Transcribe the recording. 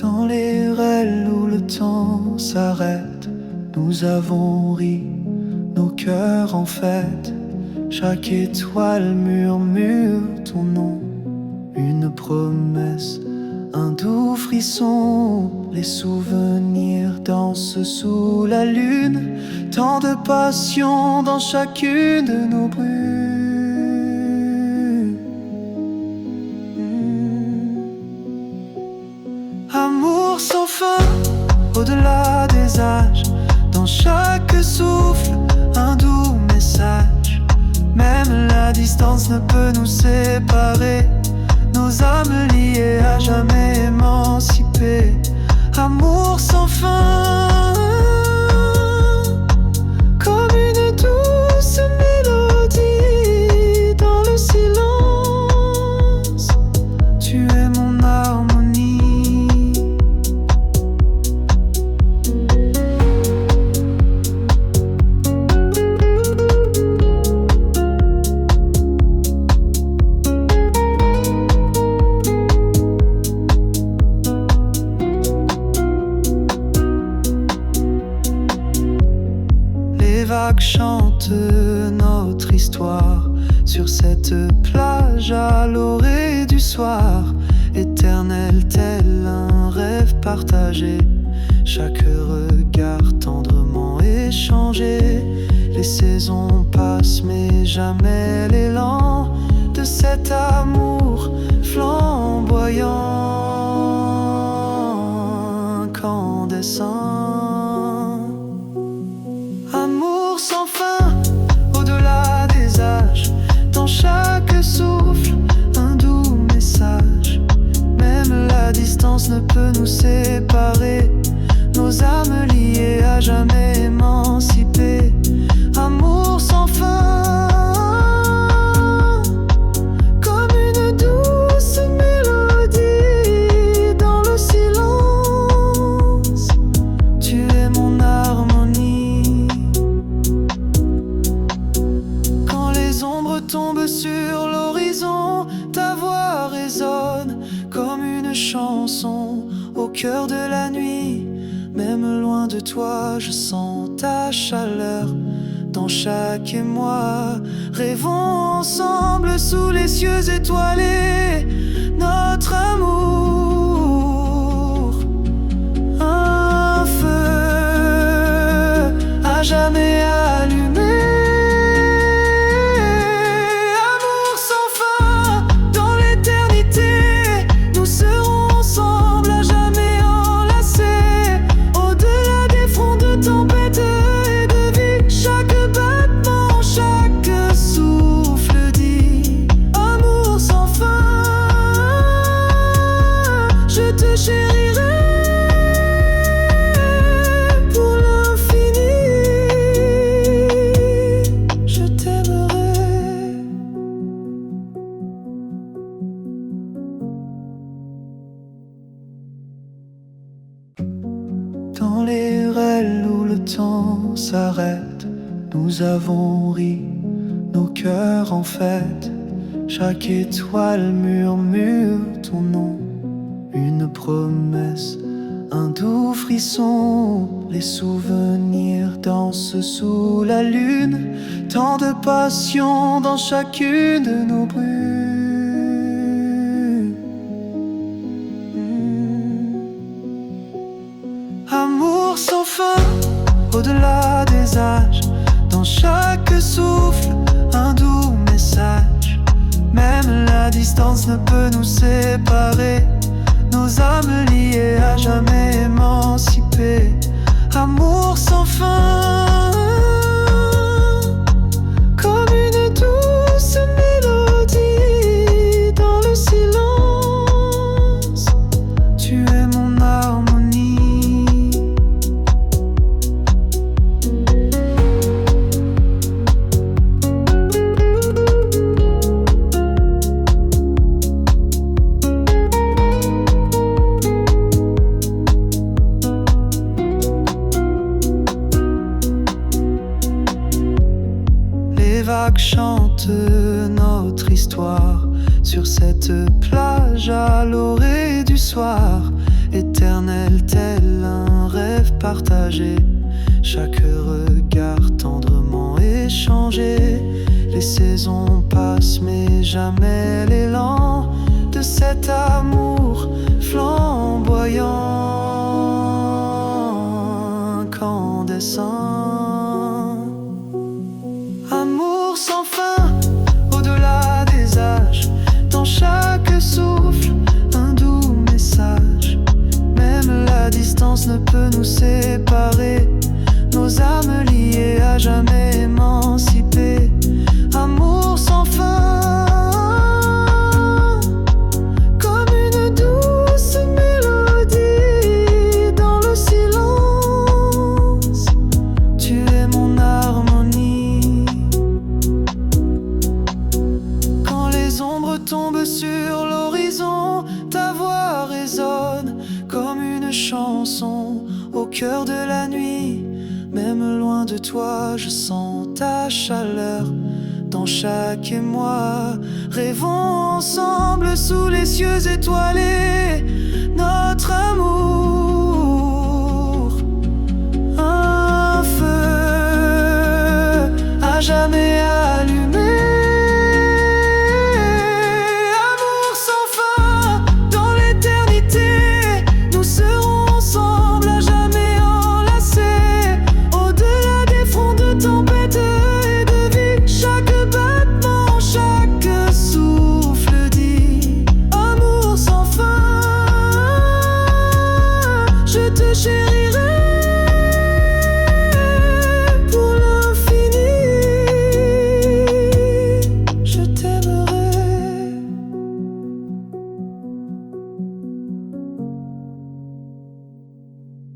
Dans les rêles où le temps s'arrête, nous avons ri, nos cœurs en fête. Chaque étoile murmure ton nom, une promesse, un doux frisson. Les souvenirs dansent sous la lune, tant de passion dans chacune de nos brumes. Amour sans fin, au-delà des âges, dans chaque souffle, un doux message. Même la distance ne peut nous séparer, nos âmes liées à jamais émancipées. Amour sans fin, comme une douce mélodie dans le silence. Tu es mon harmonie. Les vagues chantent notre histoire sur cette plage à l'orée du soir, éternel tel un rêve partagé. Chaque regard tendrement échangé. Les saisons passent mais jamais l'élan de cet amour flamboyant, incandescent. Amour sans fin, au-delà des âges, dans chaque souffle, un doux message. Même la distance ne peut nous séparer, nos âmes liées à jamais émancipées. Amour sans fin, comme une douce mélodie dans le silence. Tu es mon harmonie. Quand les ombres tombent sur l'horizon, ta voix résonne comme une chanson au cœur de la nuit. Même loin de toi, je sens ta chaleur dans chaque émoi. Rêvons ensemble sous les cieux étoilés, notre amour, un feu à jamais allumé. Amour sans fin, dans l'éternité, nous serons ensemble à jamais enlacés. Au-delà des fronts de tempête et de vie, chaque battement, chaque souffle dit amour sans fin. Je te chérirai pour l'infini. Je t'aimerai. Dans les rêles où le temps s'arrête, nous avons ri, nos cœurs en fête. Chaque étoile murmure ton nom, une promesse, un doux frisson. Les souvenirs dansent sous la lune, tant de passion dans chacune de nos brumes. Amour sans fin, au-delà des âges, dans chaque souffle, un doux message. Même la distance ne peut nous séparer, nos âmes liées à jamais émancipées. Amour sans fin, comme une douce mélodie dans le silence. Tu es mon harmonie. Les vagues chantent notre histoire sur cette plage à l'orée du soir, éternel tel un rêve partagé. Chaque regard tendrement échangé. Les saisons passent mais jamais l'élan de cet amour flamboyant, incandescent. Amour sans fin, au-delà des âges, dans chaque souffle, un doux message. Même la distance ne peut nous séparer, nos âmes liées à jamais émancipées. Amour sans fin, comme une douce mélodie dans le silence. Tu es mon harmonie. Quand les ombres tombent sur l'horizon, ta voix résonne comme une chanson au cœur de la nuit. Même loin de toi, je sens ta chaleur dans chaque émoi. Rêvons ensemble sous les cieux étoilés,